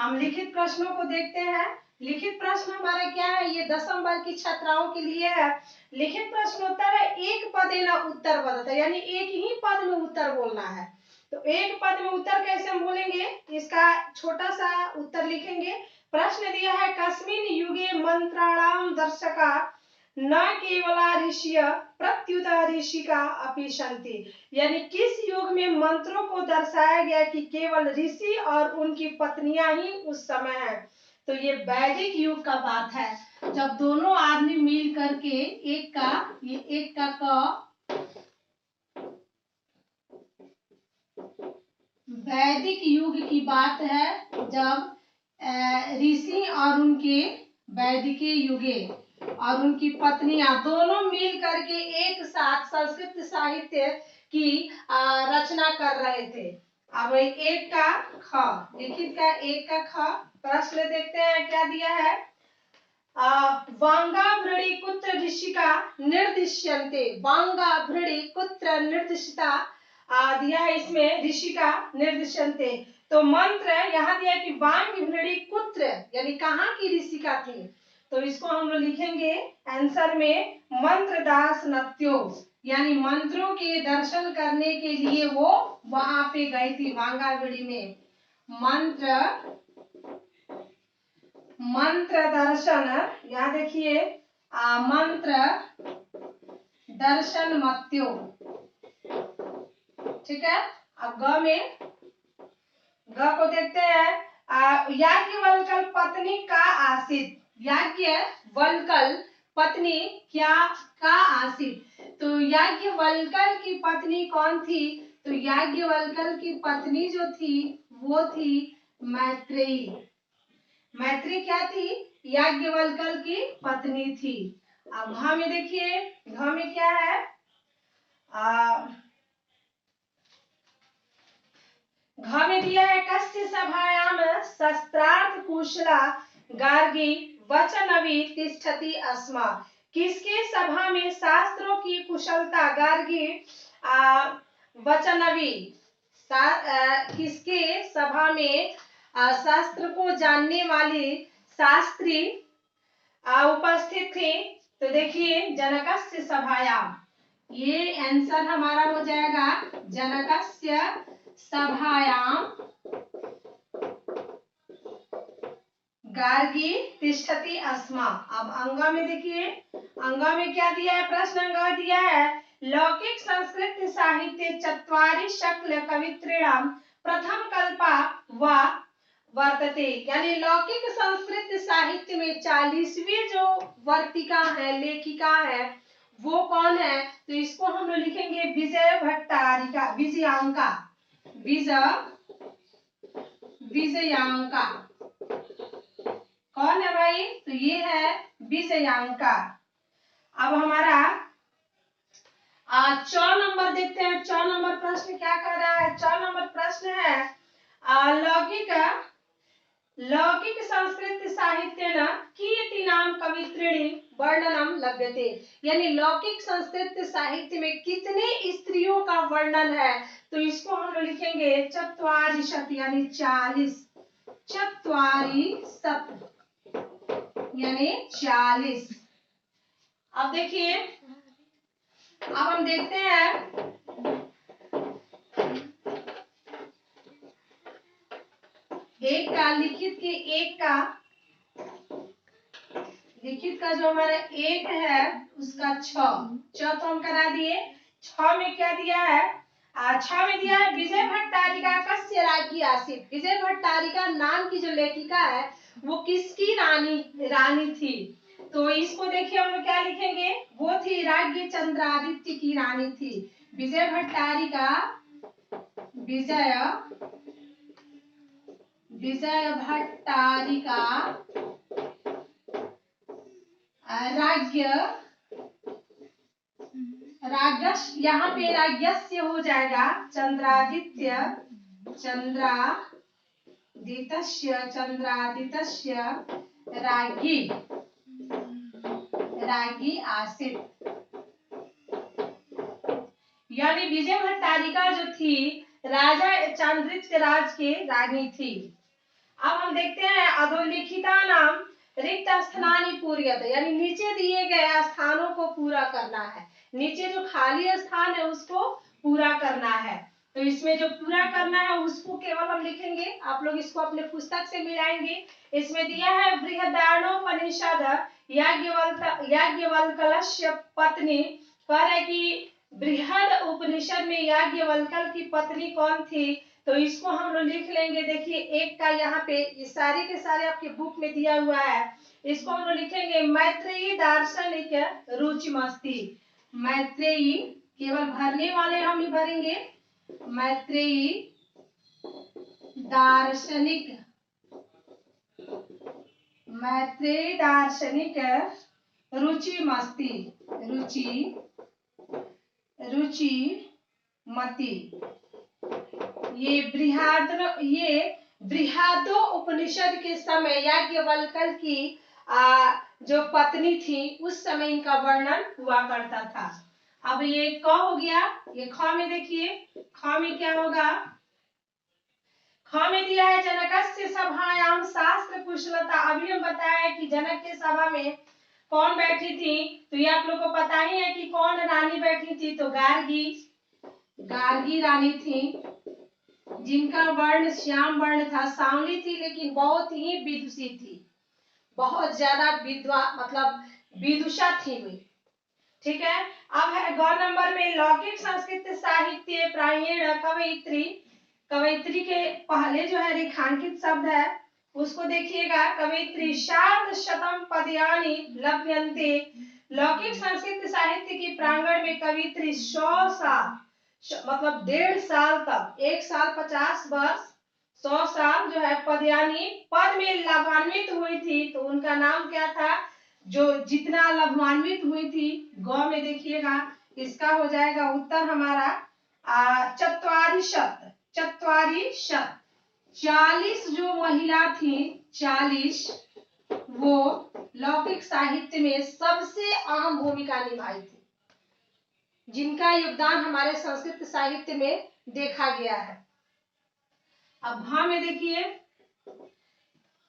हम लिखित प्रश्नों को देखते हैं। लिखित प्रश्न हमारा क्या है, ये 10वीं वर्ग की छात्राओं के लिए है। लिखित प्रश्नोत्तर है एक पदेन उत्तर बदता, यानी एक ही पद में उत्तर बोलना है। तो एक पद में उत्तर कैसे हम बोलेंगे, इसका छोटा सा उत्तर लिखेंगे। प्रश्न दिया है कस्मिन् युगे मंत्राणाम दर्शका न केवल ऋषिय प्रत्युत ऋषिका अपि सन्ति, यानी किस युग में मंत्रों को दर्शाया गया कि केवल ऋषि और उनकी पत्नियां ही उस समय है। तो ये वैदिक युग का बात है, जब दोनों आदमी मिल करके एक का क वैदिक युग की बात है, जब ऋषि और उनके वैदिक युगे और उनकी पत्नियां दोनों मिल करके एक साथ संस्कृत साहित्य की रचना कर रहे थे। अब एक का ख, लिखित का एक का ख प्रश्न देखते हैं क्या दिया है। वांगाभृणि कुत्र ऋषिका निर्दिश्यन्ते, वांगाभृणि कुत्र निर्दिष्टा दिया है इसमें ऋषिका निर्दिश्यन्ते। तो मंत्र यहाँ दिया कि वांगाभृणि कुत्र, यानी कहाँ की ऋषिका थी। तो इसको हम लोग लिखेंगे आंसर में मंत्र दास नत्यो, यानी मंत्रों के दर्शन करने के लिए वो वहां पे गई थी वांगाभृणि में। मंत्र दर्शन, यहाँ देखिए मंत्र दर्शन मत्यो, ठीक है। अब ग को देखते हैं। याज्ञवल्क्य पत्नी का आसित, याज्ञवल्क्य पत्नी क्या का आसित। तो याज्ञवल्क्य की पत्नी कौन थी, तो याज्ञवल्क्य की पत्नी जो थी वो थी मैत्रेयी। मैत्री क्या थी, याज्ञवल्क्य की पत्नी थी। अब घ में देखिए, घ में क्या है, घ में दिया है कस्य सभायाम शस्त्रार्थ कुशला गार्गी वचनवी तिष्ठति अस्मा, किसके सभा में शास्त्रों की कुशलता गार्गी वचनवी, किसके सभा में शास्त्र को जानने वाली शास्त्री उपस्थित थे। तो देखिए जनकस्य सभायाम, ये आंसर हमारा हो जाएगा जनकस्य सभायाम गार्गी तिष्ठति अस्मा। अब अंगा में देखिए, अंगा में क्या दिया है, प्रश्न अंगा दिया है लौकिक संस्कृत साहित्य चत्वारि शक्ल कवित्रीणाम प्रथम कल्पा व वर्तते, यानी लौकिक संस्कृत साहित्य में 40वीं जो वर्तिका है, लेखिका है, वो कौन है। तो इसको हम लोग लिखेंगे विजय भट्टारिका, विजयांका, विजयांका कौन है भाई, तो ये है विजयांका। अब हमारा 4 नंबर देखते हैं। 4 नंबर प्रश्न क्या कर रहा है, 4 नंबर प्रश्न है लौकिक संस्कृत साहित्य न कीर्तिनाम कवित्रिणी वर्णनम लभ्यते, यानी लौकिक संस्कृत साहित्य में कितने स्त्रियों का वर्णन है। तो इसको हम लोग लिखेंगे चत्वारिशत, यानी 40, चत्वारिशत यानी 40। अब देखिए, अब हम देखते हैं एक का लिखित के लिखित का जो हमारा एक है उसका 6 तो हम करा दिए। 6 में क्या दिया है, 6 में दिया है विजय भट्टारिका कस्य राज्ञी आसीत, विजय भट्टारिका नाम की जो लेखिका है वो किसकी रानी थी। तो इसको देखिए हम लोग क्या लिखेंगे, वो थी राज्ञी चंद्रादित्य की रानी थी। विजय भट्टारिका राज्ञ यहाँ पे राज्ञस्य हो जाएगा चंद्रादित्य, चंद्रादित्य राज्ञी आसित, यानी विजय भट्टारिका जो थी राजा चांद्रित्य राज के रानी थी। अब हम देखते हैं अधोलिखिता नाम रिक्त स्थानानि पूर्यत, यानी नीचे दिए गए स्थानों को पूरा करना है। नीचे जो खाली स्थान है उसको पूरा करना है। तो इसमें जो पूरा करना है उसको केवल हम लिखेंगे, आप लोग इसको अपने पुस्तक से मिलाएंगे। इसमें दिया है बृहदारण्योपनिषद याज्ञवल्क्य पत्नी, कह रहे कि बृहद उपनिषद में याज्ञवल्क्य की पत्नी कौन थी, तो इसको हम लोग लिख लेंगे। देखिए एक का यहाँ पे ये सारे के सारे आपके बुक में दिया हुआ है, इसको हम लोग लिखेंगे मैत्रेयी दार्शनिक रुचिमस्ति। मैत्रेयी केवल भरने वाले हम ही भरेंगे, मैत्रेयी दार्शनिक, मैत्रेयी दार्शनिक रुचिमस्ति, रुचिमति। ये बृहदो उपनिषद के समय याज्ञवल्क्य की जो पत्नी थी उस समय इनका वर्णन हुआ करता था। अब ये क हो गया, ये ख में देखिए, ख में क्या होगा, ख में दिया है जनकस्य सभायाम शास्त्र कुशलता। अभी हम बताया कि जनक के सभा में कौन बैठी थी, तो ये आप लोग को पता ही है कि कौन रानी बैठी थी, तो गार्गी रानी थी, जिनका वर्ण श्याम वर्ण था, सांवली थी लेकिन बहुत ही विदुषी थी, बहुत ज्यादा मतलब विदुषा थी वे। ठीक है, अब है ग नंबर में लौकिक संस्कृत साहित्य प्रायण कवयित्री। कवयित्री के पहले जो है रेखांकित शब्द है उसको देखिएगा, कवयित्री सार्ध शतम पदयानि लभ्यन्ते। लौकिक संस्कृत साहित्य की प्रांगण में कवयित्री 100 साल मतलब 1.5 साल तक, 1 साल 50 वर्ष, 100 साल जो है पदयानी पद में लाभान्वित हुई थी। तो उनका नाम क्या था, जो जितना लाभान्वित हुई थी, ग में देखिएगा इसका हो जाएगा उत्तर हमारा 44 40 जो महिला थी, 40 वो लौकिक साहित्य में सबसे अहम भूमिका निभाई थी, जिनका योगदान हमारे संस्कृत साहित्य में देखा गया है। अब घ में देखिए,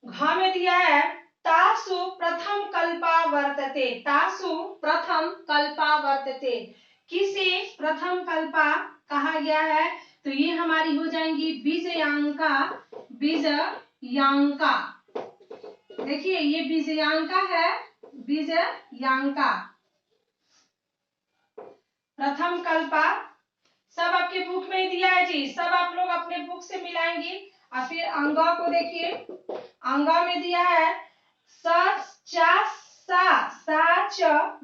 घ में दिया है तासु प्रथम कल्पा वर्तते। तासु प्रथम कल्पा वर्तते, किसे प्रथम कल्पा कहा गया है, तो ये हमारी हो जाएंगी बीजयांका। बीजयांका देखिए ये बीजयांका है, बीजयांका प्रथम कल्पा। सब आपके बुक में दिया है जी, सब आप लोग अपने बुक से मिलाएंगे। और फिर अंगा को देखिए, अंगा में दिया है साच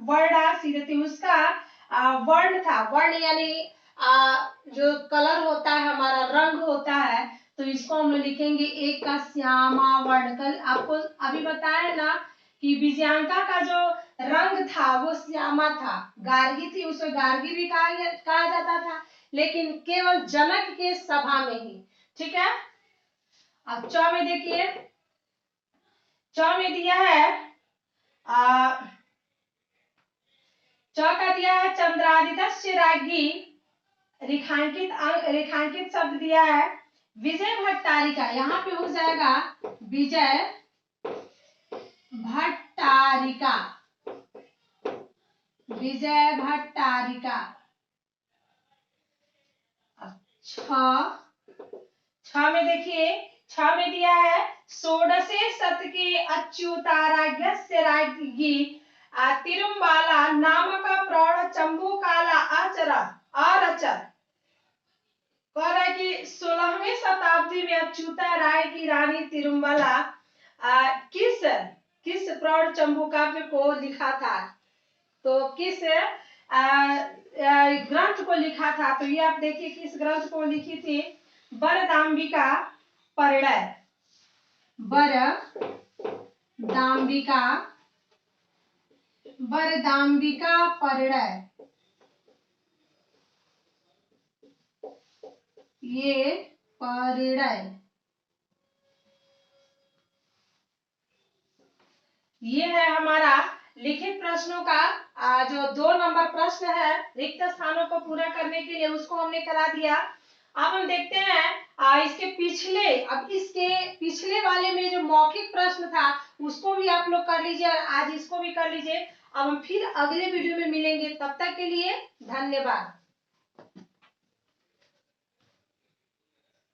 वर्णा सीधती, उसका वर्ण था, वर्ण यानी जो कलर होता है हमारा, रंग होता है, तो इसको हम लोग लिखेंगे एक का श्यामा वर्ण। कल आपको अभी बताया ना कि बीजयांका का जो रंग था वो श्यामा था, गार्गी थी उसे गार्गी भी कहा जाता था, लेकिन केवल जनक के सभा में ही। ठीक है, अब च में देखिए, च में दिया है च का दिया है चंद्रादित्य राज्ञी, रेखांकित शब्द दिया है विजय भट्टारिका। यहाँ पे हो जाएगा विजय भट्टारिका, विजय भट्टारिका। छ में देखिए, छ में दिया है षोडशे शत के अच्युताराज्ञस्य राज्ञी तिरुम्बाला नामक प्रौढ़ चंबू काला अरचत। कह रहा है कि 16वीं शताब्दी में अच्युता राय की रानी तिरुम्बाला किस प्रौढ़ चंबू काव्य को लिखा था, तो किस ग्रंथ को लिखा था, तो ये आप देखिए किस ग्रंथ को लिखी थी, बरदाम्बिका परिणय, बरदाम्बिका परिणय। ये परिणय, ये है हमारा लिखित प्रश्नों का जो 2 नंबर प्रश्न है रिक्त स्थानों को पूरा करने के लिए, उसको हमने करा दिया। अब हम देखते हैं इसके पिछले, अब इसके पिछले वाले में जो मौखिक प्रश्न था उसको भी आप लोग कर लीजिए और आज इसको भी कर लीजिए। अब हम फिर अगले वीडियो में मिलेंगे, तब तक के लिए धन्यवाद।